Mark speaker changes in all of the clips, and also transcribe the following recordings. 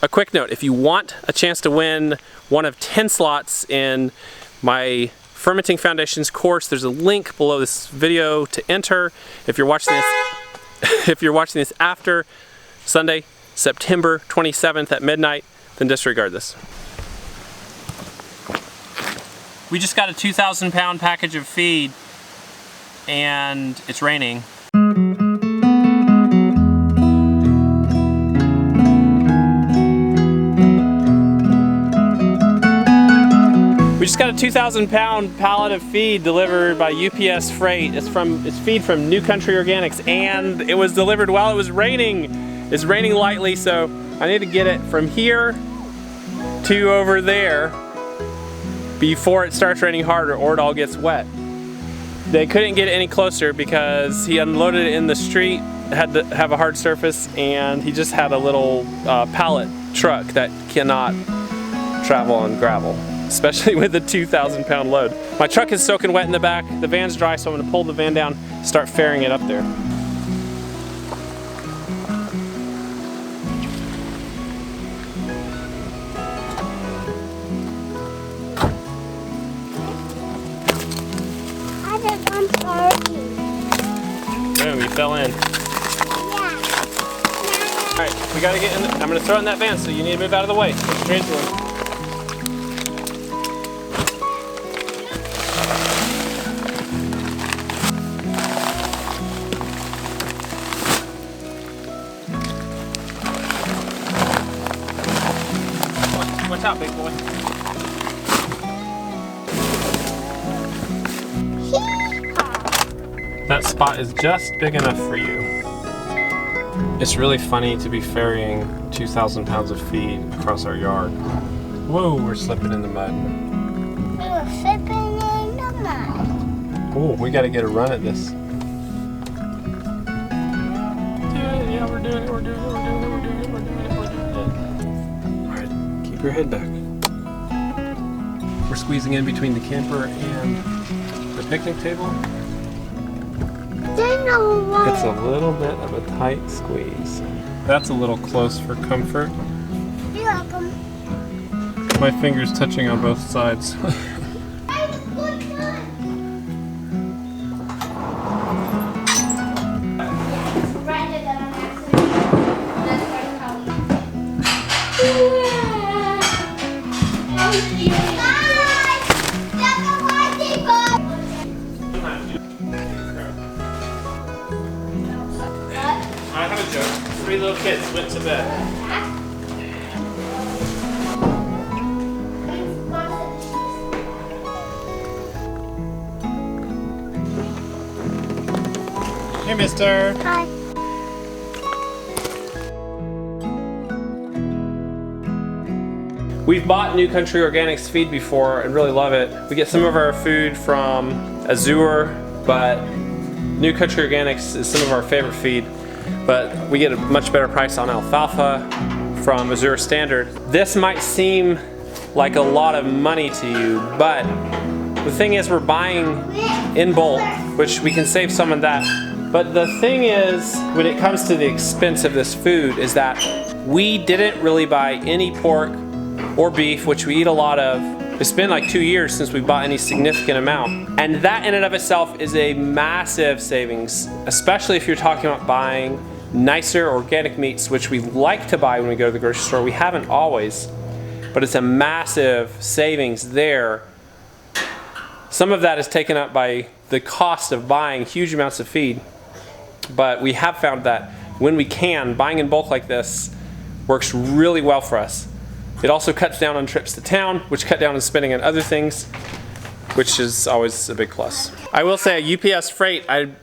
Speaker 1: A quick note, if you want a chance to win one of 10 slots in my Fermenting Foundations course, there's a link below this video to enter. If you're watching this, after Sunday, September 27th at midnight, then disregard this. We just got a 2,000 pound package of feed and it's raining. We just got a 2,000 pound pallet of feed delivered by UPS Freight. It's feed from New Country Organics, and it was delivered while it was raining. It's raining lightly, so I need to get it from here to over there before it starts raining harder or it all gets wet. They couldn't get it any closer because he unloaded it in the street, had to have a hard surface, and he just had a little pallet truck that cannot travel on gravel, especially with a 2,000 pound load. My truck is soaking wet in the back, the van's dry, so I'm gonna pull the van down, start ferrying it up there. Boom, you fell in.
Speaker 2: Yeah.
Speaker 1: Alright, we gotta get in, I'm gonna throw it in that van, so you need to move out of the way. Straight to him. Watch out, big boy. That spot is just big enough for you. It's really funny to be ferrying 2,000 pounds of feed across our yard. Whoa, we're slipping in the mud.
Speaker 2: We were slipping in the mud.
Speaker 1: Oh, we gotta get a run at this. Yeah, we're doing it, we're doing it, we're doing it, we're doing it, we're doing it, we're doing it. Alright, keep your head back. We're squeezing in between the camper and the picnic table. It's a little bit of a tight squeeze. That's a little close for comfort.
Speaker 2: You're welcome.
Speaker 1: My finger's touching on both sides. I have a joke. 3 little kids went to bed. Hey, mister.
Speaker 2: Hi.
Speaker 1: We've bought New Country Organics feed before and really love it. We get some of our food from Azure, but New Country Organics is some of our favorite feed. But we get a much better price on alfalfa from Azure Standard. This might seem like a lot of money to you, but the thing is we're buying in bulk, which we can save some of that. But the thing is, when it comes to the expense of this food, is that we didn't really buy any pork or beef, which we eat a lot of. It's been like 2 years since we bought any significant amount. And that in and of itself is a massive savings, especially if you're talking about buying nicer organic meats, which we like to buy when we go to the grocery store. We haven't always, but it's a massive savings there. Some of that is taken up by the cost of buying huge amounts of feed, but we have found that when we can, buying in bulk like this works really well for us. It also cuts down on trips to town, which cut down on spending on other things, which is always a big plus. I will say at UPS Freight, I'm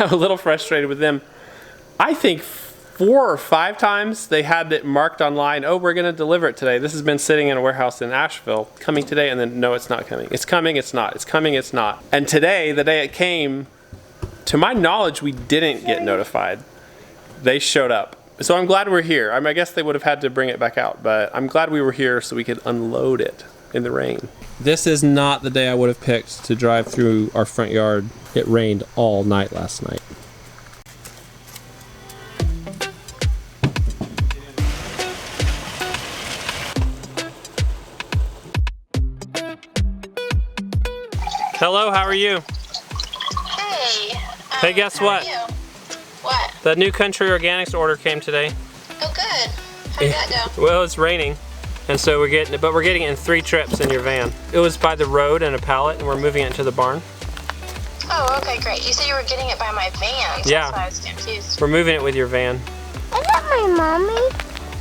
Speaker 1: a little frustrated with them. I think 4 or 5 times they had it marked online, oh, we're gonna deliver it today. This has been sitting in a warehouse in Asheville, coming today, and then no, it's not coming. It's coming, it's not. It's coming, it's not. And today, the day it came, to my knowledge, we didn't get notified. They showed up. So I'm glad we're here. I guess they would have had to bring it back out, but I'm glad we were here so we could unload it in the rain. This is not the day I would have picked to drive through our front yard. It rained all night last night. Hello, how are you?
Speaker 3: Hey.
Speaker 1: Hey, guess
Speaker 3: how are
Speaker 1: what?
Speaker 3: you? What?
Speaker 1: The New Country Organics order came today.
Speaker 3: Oh, good. How did that go?
Speaker 1: Well, it's raining, and so we're getting it in 3 trips in your van. It was by the road in a pallet, and we're moving it to the barn.
Speaker 3: Oh, okay, great. You said you were getting it by my van, so
Speaker 1: Yeah.
Speaker 3: that's why I was confused.
Speaker 1: We're moving it with your van.
Speaker 2: Is that my mommy?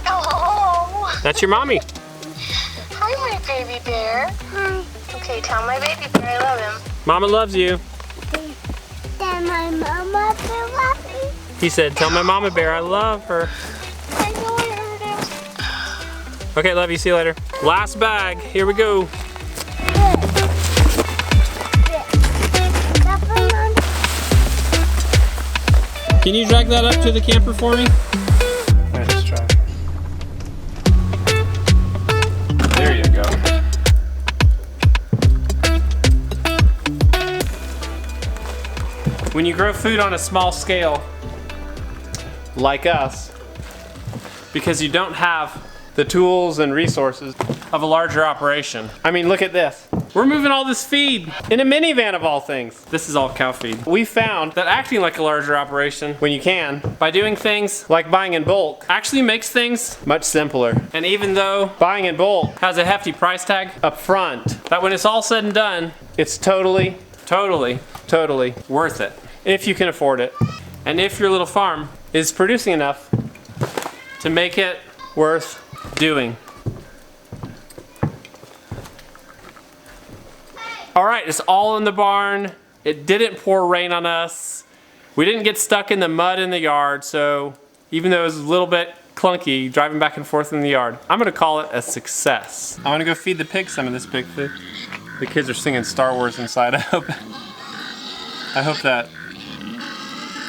Speaker 3: Oh,
Speaker 1: That's your mommy.
Speaker 3: hi, my baby bear.
Speaker 2: Hi.
Speaker 3: Okay, tell my baby bear I love him.
Speaker 1: Mama loves you.
Speaker 2: Then my mama will love me.
Speaker 1: He said, tell my mama bear I love her.
Speaker 3: I know I heard him.
Speaker 1: Okay, love you. See you later. Last bag. Here we go. Can you drag that up to the camper for me? Alright, let's try. There you go. When you grow food on a small scale, like us, because you don't have the tools and resources of a larger operation. I mean, look at this. We're moving all this feed in a minivan of all things. This is all cow feed. We found that acting like a larger operation, when you can, by doing things like buying in bulk, actually makes things much simpler. And even though buying in bulk has a hefty price tag up front, that when it's all said and done, it's totally worth it. If you can afford it. And if your little farm is producing enough to make it worth doing. All right, it's all in the barn. It didn't pour rain on us. We didn't get stuck in the mud in the yard, so even though it was a little bit clunky driving back and forth in the yard, I'm gonna call it a success. I'm gonna go feed the pigs some of this pig food. The kids are singing Star Wars inside. I hope that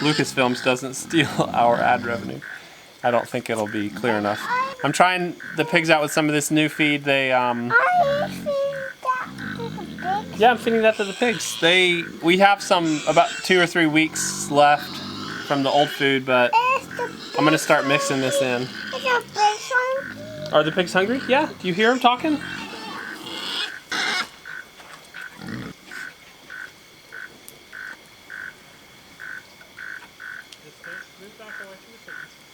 Speaker 1: Lucasfilms doesn't steal our ad revenue. I don't think it'll be clear enough. I'm trying the pigs out with some of this new feed. Yeah, I'm feeding that to the pigs. We have some about 2 or 3 weeks left from the old food, but I'm gonna start mixing this in.
Speaker 2: Is the fish one?
Speaker 1: Are the pigs hungry? Yeah. Do you hear them talking?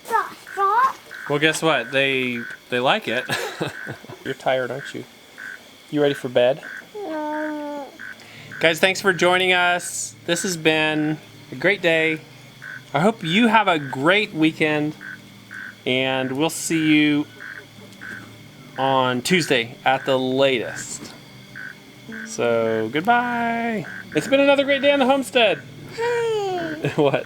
Speaker 2: Stop.
Speaker 1: Well, guess what? They like it. You're tired, aren't you? You ready for bed?
Speaker 2: No.
Speaker 1: Guys, thanks for joining us. This has been a great day. I hope you have a great weekend, and we'll see you on Tuesday at the latest. So, goodbye. It's been another great day on the homestead.
Speaker 2: Hi.
Speaker 1: What?